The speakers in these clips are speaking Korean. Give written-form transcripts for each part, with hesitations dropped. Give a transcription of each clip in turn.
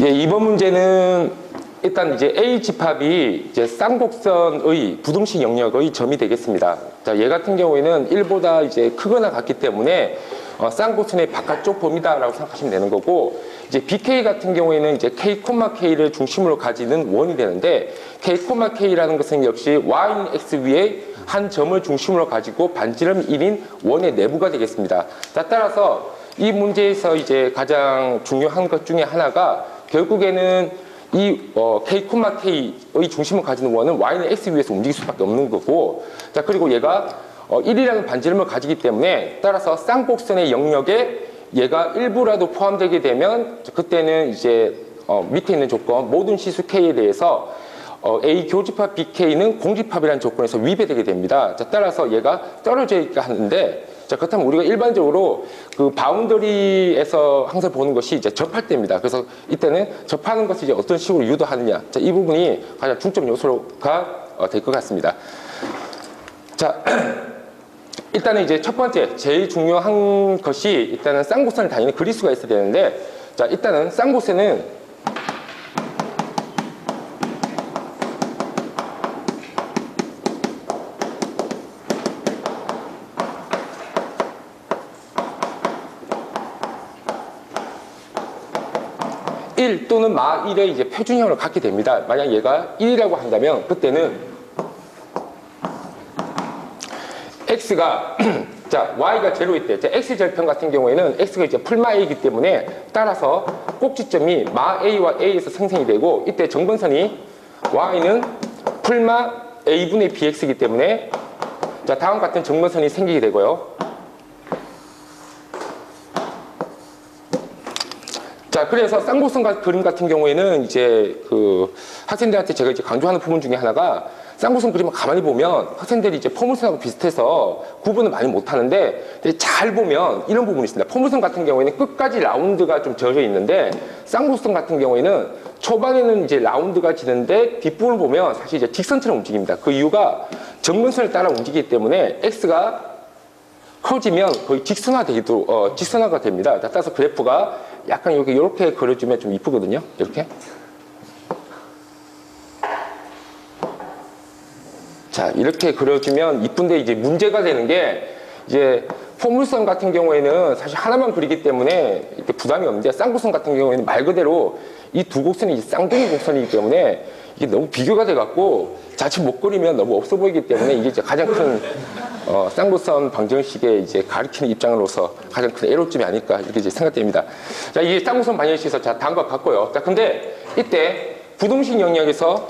예, 이번 문제는 일단 이제 A 집합이 이제 쌍곡선의 부등식 영역의 점이 되겠습니다. 자, 얘 같은 경우에는 1보다 이제 크거나 같기 때문에 쌍곡선의 바깥쪽 범위다라고 생각하시면 되는 거고, 이제 BK 같은 경우에는 이제 K, K를 중심으로 가지는 원이 되는데, K, K라는 것은 역시 Y인 X 위에 한 점을 중심으로 가지고 반지름 1인 원의 내부가 되겠습니다. 자, 따라서 이 문제에서 이제 가장 중요한 것 중에 하나가 결국에는 이 K, K의 중심을 가지는 원은 Y는 X 위에서 움직일 수밖에 없는 거고, 자, 그리고 얘가 1이라는 반지름을 가지기 때문에 따라서 쌍곡선의 영역에 얘가 일부라도 포함되게 되면 그때는 이제 밑에 있는 조건 모든 시수 K에 대해서 A 교집합 BK는 공집합이라는 조건에서 위배되게 됩니다. 자, 따라서 얘가 떨어져 있게 하는데, 자, 그렇다면 우리가 일반적으로 그 바운더리에서 항상 보는 것이 이제 접할 때입니다. 그래서 이때는 접하는 것을 이제 어떤 식으로 유도하느냐. 자, 이 부분이 가장 중점 요소가 될 것 같습니다. 자, 일단은 이제 첫 번째, 제일 중요한 것이 일단은 쌍곡선을 다니는 그리스가 있어야 되는데, 자, 일단은 쌍곡선은 또는 마1의 이제 표준형을 갖게 됩니다. 만약 얘가 1이라고 한다면 그때는 x가 자, y가 제로일 때, 자, x 절편 같은 경우에는 x가 이제 풀마 a이기 때문에 따라서 꼭지점이 마 a와 a에서 생성이 되고, 이때 정근선이 y는 풀마 a분의 bx이기 때문에 자, 다음 같은 정근선이 생기게 되고요. 자, 그래서 쌍곡선 그림 같은 경우에는 이제 그 학생들한테 제가 이제 강조하는 부분 중에 하나가, 쌍곡선 그림을 가만히 보면 학생들이 이제 포물선하고 비슷해서 구분을 많이 못 하는데, 잘 보면 이런 부분이 있습니다. 포물선 같은 경우에는 끝까지 라운드가 좀 지어져 있는데, 쌍곡선 같은 경우에는 초반에는 이제 라운드가 지는데 뒷부분을 보면 사실 이제 직선처럼 움직입니다. 그 이유가 정근선을 따라 움직이기 때문에 x가 커지면 거의 직선화가 됩니다. 따라서 그래프가 약간 이렇게 그려주면 좀 이쁘거든요. 이렇게. 자, 이렇게 그려주면 이쁜데, 이제 문제가 되는 게, 이제 포물선 같은 경우에는 사실 하나만 그리기 때문에 이렇게 부담이 없는데, 쌍곡선 같은 경우에는 말 그대로 이 두 곡선이 쌍둥이 곡선이기 때문에 이게 너무 비교가 돼갖고 자칫 못 그리면 너무 없어 보이기 때문에, 이게 이제 가장 큰 쌍곡선 방정식에 이제 가리키는 입장으로서 가장 큰 애로점이 아닐까, 이렇게 이제 생각됩니다. 자, 이게 쌍곡선 방정식에서 자, 다음과 같고요. 자, 근데 이때 부등식 영역에서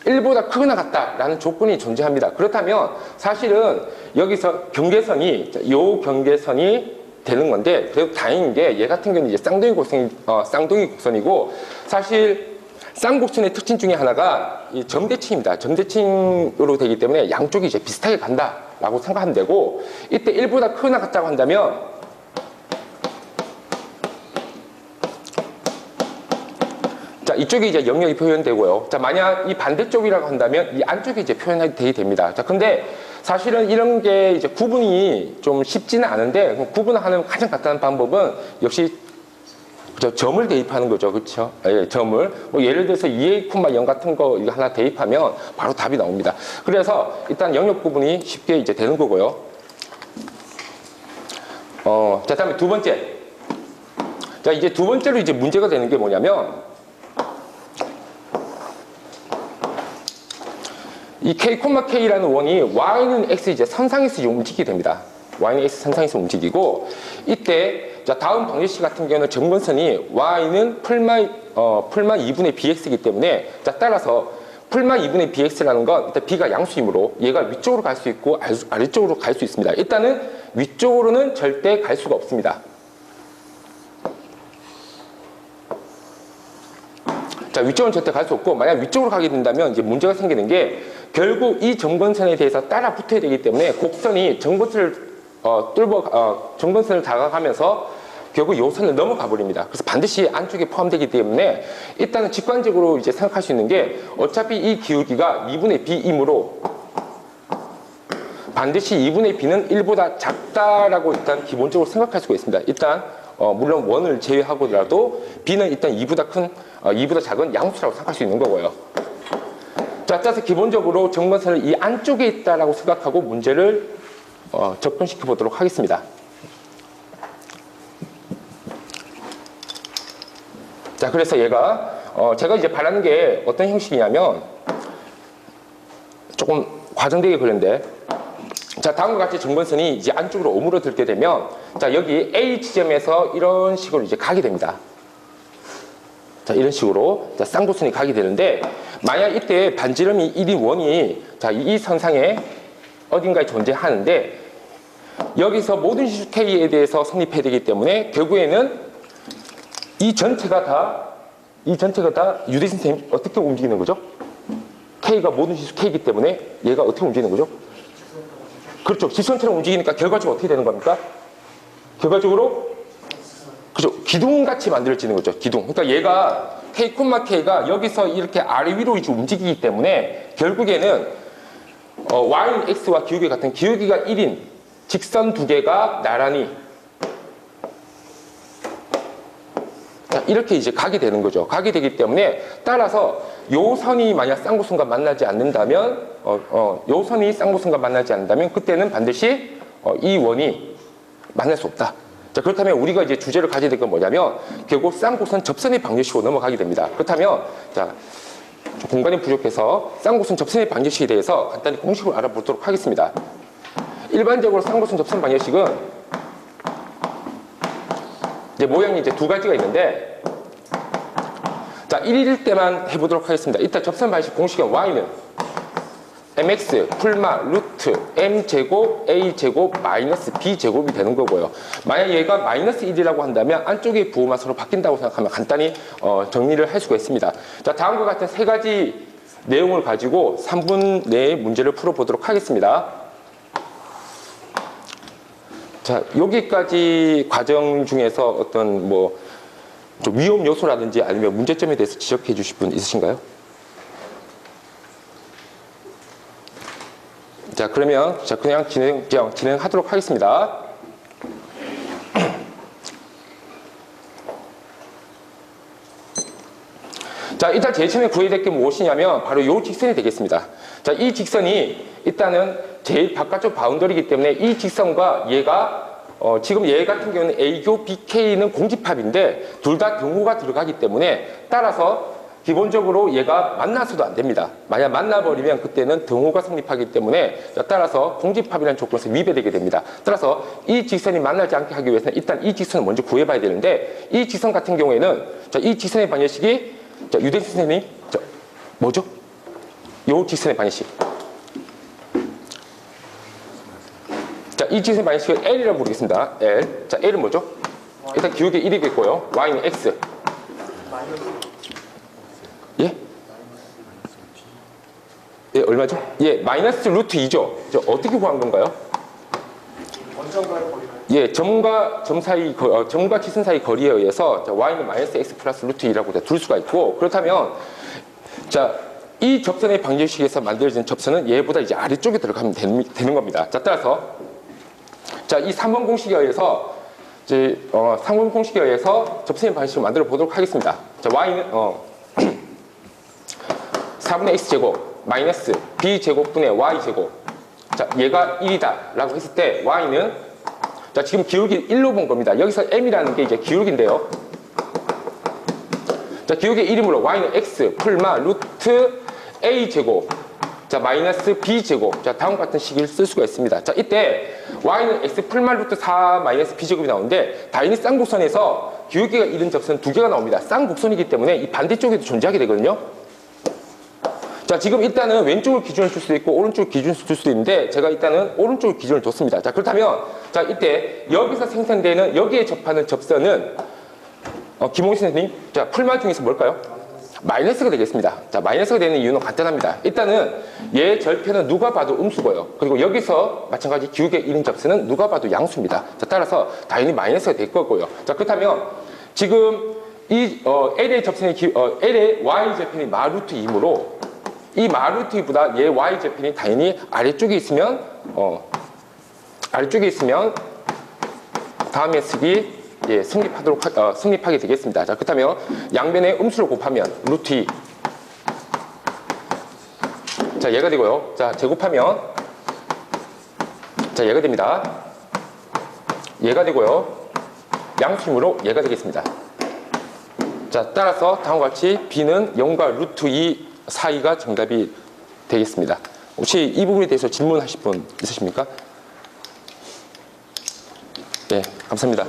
1보다 크거나 같다라는 조건이 존재합니다. 그렇다면 사실은 여기서 경계선이, 요 경계선이 되는 건데, 그래도 다행인 게 얘 같은 경우는 이제 쌍둥이 곡선이고, 사실 쌍곡선의 특징 중에 하나가 이 점대칭입니다. 점대칭으로 되기 때문에 양쪽이 이제 비슷하게 간다라고 생각하면 되고, 이때 1보다 크거나 같다고 한다면 자, 이쪽이 이제 영역이 표현되고요. 자, 만약 이 반대쪽이라고 한다면 이 안쪽이 이제 표현이 됩니다. 자, 근데 사실은 이런 게 이제 구분이 좀 쉽지는 않은데, 구분하는 가장 간단한 방법은 역시 점을 대입하는 거죠. 그렇죠? 예, 점을. 뭐 예를 들어서 2a,0 같은 거 이거 하나 대입하면 바로 답이 나옵니다. 그래서 일단 영역 구분이 쉽게 이제 되는 거고요. 자, 다음에 두 번째. 자, 이제 두 번째로 이제 문제가 되는 게 뭐냐면, 이 K, K라는 원이 Y는 X 이제 선상에서 움직이게 됩니다. Y는 X 선상에서 움직이고, 이때 자, 다음 방정식 같은 경우는 정근선이 Y는 풀마 2분의 BX이기 때문에, 자, 따라서 풀마 2분의 BX라는 건 일단 B가 양수이므로 얘가 위쪽으로 갈 수 있고 아래쪽으로 갈 수 있습니다. 일단은 위쪽으로는 절대 갈 수가 없습니다. 자, 위쪽은 절대 갈 수 없고, 만약 위쪽으로 가게 된다면 이제 문제가 생기는 게, 결국 이 정근선에 대해서 따라 붙어야 되기 때문에 곡선이 정근선을 정근선을 다가가면서 결국 이 선을 넘어가 버립니다. 그래서 반드시 안쪽에 포함되기 때문에 일단은 직관적으로 이제 생각할 수 있는 게, 어차피 이 기울기가 2분의 b이므로 반드시 2분의 b는 1보다 작다라고 일단 기본적으로 생각할 수가 있습니다. 일단 물론 원을 제외하고라도 B는 일단 2보다 작은 양수라고 생각할 수 있는 거고요. 자, 따라서 기본적으로 정근선은 이 안쪽에 있다라고 생각하고 문제를 접근시켜 보도록 하겠습니다. 자, 그래서 얘가 제가 이제 바라는 게 어떤 형식이냐면 조금 과장되게 그렸는데, 자, 다음과 같이 정근선이 이제 안쪽으로 오므러들게 되면, 자, 여기 A 지점에서 이런 식으로 이제 가게 됩니다. 자, 이런 식으로 자, 쌍곡선이 가게 되는데, 만약 이때 반지름이 1인 원이 자, 이 선상에 어딘가에 존재하는데, 여기서 모든 시수 K에 대해서 성립해야 되기 때문에 결국에는 이 전체가 다 유대신 선생님 어떻게 움직이는 거죠? K가 모든 시수 K이기 때문에 얘가 어떻게 움직이는 거죠? 그렇죠. 직선처럼 움직이니까 결과적으로 어떻게 되는 겁니까? 결과적으로 그죠. 기둥같이 만들어지는 거죠. 기둥. 그러니까 얘가 K, K가 여기서 이렇게 아래 위로 이제 움직이기 때문에 결국에는 Y는 X와 기울기 같은 기울기가 1인 직선 두 개가 나란히 이렇게 이제 가게 되는 거죠. 가게 되기 때문에 따라서 요 선이 만약 쌍곡선과 만나지 않는다면 요 선이 쌍곡선과 만나지 않는다면 그때는 반드시 이 원이 만날 수 없다. 자, 그렇다면 우리가 이제 주제를 가져야 될 건 뭐냐면 결국 쌍곡선 접선의 방정식으로 넘어가게 됩니다. 그렇다면 자, 공간이 부족해서 쌍곡선 접선의 방정식에 대해서 간단히 공식을 알아보도록 하겠습니다. 일반적으로 쌍곡선 접선 방정식은 이제 모양이 이제 두 가지가 있는데, 자, 1일 때만 해보도록 하겠습니다. 일단 접선 방식 공식은 Y는 mx 풀마 루트 m제곱 a제곱 마이너스 b제곱이 되는 거고요. 만약 얘가 마이너스 1이라고 한다면 안쪽의 부호만 서로 바뀐다고 생각하면 간단히 정리를 할 수가 있습니다. 자, 다음과 같은 세 가지 내용을 가지고 3분 내에 문제를 풀어보도록 하겠습니다. 자, 여기까지 과정 중에서 어떤 좀 위험 요소라든지 아니면 문제점에 대해서 지적해 주실 분 있으신가요? 자, 그러면 그냥 진행하도록 하겠습니다. 자, 일단 제일 처음에 구해야 될 게 무엇이냐면 바로 이 직선이 되겠습니다. 자, 이 직선이 일단은 제일 바깥쪽 바운더리이기 때문에 이 직선과 얘가 지금 얘 같은 경우는 A교 BK는 공집합인데 둘 다 등호가 들어가기 때문에 따라서 기본적으로 얘가 만나서도 안 됩니다. 만약 만나버리면 그때는 등호가 성립하기 때문에 따라서 공집합이라는 조건에서 위배되게 됩니다. 따라서 이 직선이 만나지 않게 하기 위해서는 일단 이 직선을 먼저 구해봐야 되는데, 이 직선 같은 경우에는 자, 이 직선의 방정식이 자, 유대신 선생님 뭐죠? 요 직선의 방정식. 자, 이 직선의 방정식을 L이라고 부르겠습니다. L. 자, L은 뭐죠? 일단 기울기 1이겠고요. Y는 X. 예? 예, 얼마죠? 예, 마이너스 루트 2죠. 어떻게 구한 건가요? 예, 점과 점 사이, 점과 직선 사이 거리에 의해서 자, Y는 마이너스 X 플러스 루트 2라고 둘 수가 있고, 그렇다면 자, 이 접선의 방정식에서 만들어진 접선은 얘보다 이제 아래쪽에 들어가면 되는 겁니다. 자, 따라서 자, 이 3번 공식에 의해서 이제 3번 공식에 의해서 접선의 방식을 만들어 보도록 하겠습니다. 자, Y는 4분의 x제곱 마이너스 b제곱분의 y제곱. 자, 얘가 1이다 라고 했을 때 y는 자, 지금 기울기 1로 본 겁니다. 여기서 m이라는 게 이제 기울기인데요. 자, 기울기 1이므로 y는 x 풀마 루트 a제곱 자, 마이너스 b제곱. 자, 다음과 같은 식을 쓸 수가 있습니다. 자, 이때 y는 x 풀마 루트 4 마이너스 b제곱이 나오는데 당연히 쌍곡선에서 기울기가 1인 접선 두 개가 나옵니다. 쌍곡선이기 때문에 이 반대쪽에도 존재하게 되거든요. 자, 지금 일단은 왼쪽을 기준을 줄 수도 있고 오른쪽을 기준을 줄 수도 있는데 제가 일단은 오른쪽을 기준을 줬습니다. 자, 그렇다면 자, 이때 여기서 생성되는 여기에 접하는 접선은 김홍신 선생님, 자, 풀마 중에서 뭘까요? 마이너스가 되겠습니다. 자, 마이너스가 되는 이유는 간단합니다. 일단은 얘 절편은 누가 봐도 음수고요. 그리고 여기서 마찬가지 기울기 1인 접선은 누가 봐도 양수입니다. 자, 따라서 당연히 마이너스가 될 거고요. 자, 그렇다면 지금 이 L의 접선의 L의 Y 절편이 마루트 2이므로 이 마루트 2보다 얘 Y 절편이 당연히 아래쪽에 있으면 다음에 쓰기 예, 성립하게 되겠습니다. 자, 그렇다면 양변에 음수를 곱하면 루트 2. 자, 얘가 되고요. 자, 제곱하면 자, 얘가 됩니다. 얘가 되고요. 양수이므로 얘가 되겠습니다. 자, 따라서 다음과 같이 B는 0과 루트 2 사이가 정답이 되겠습니다. 혹시 이 부분에 대해서 질문하실 분 있으십니까? 네, 감사합니다.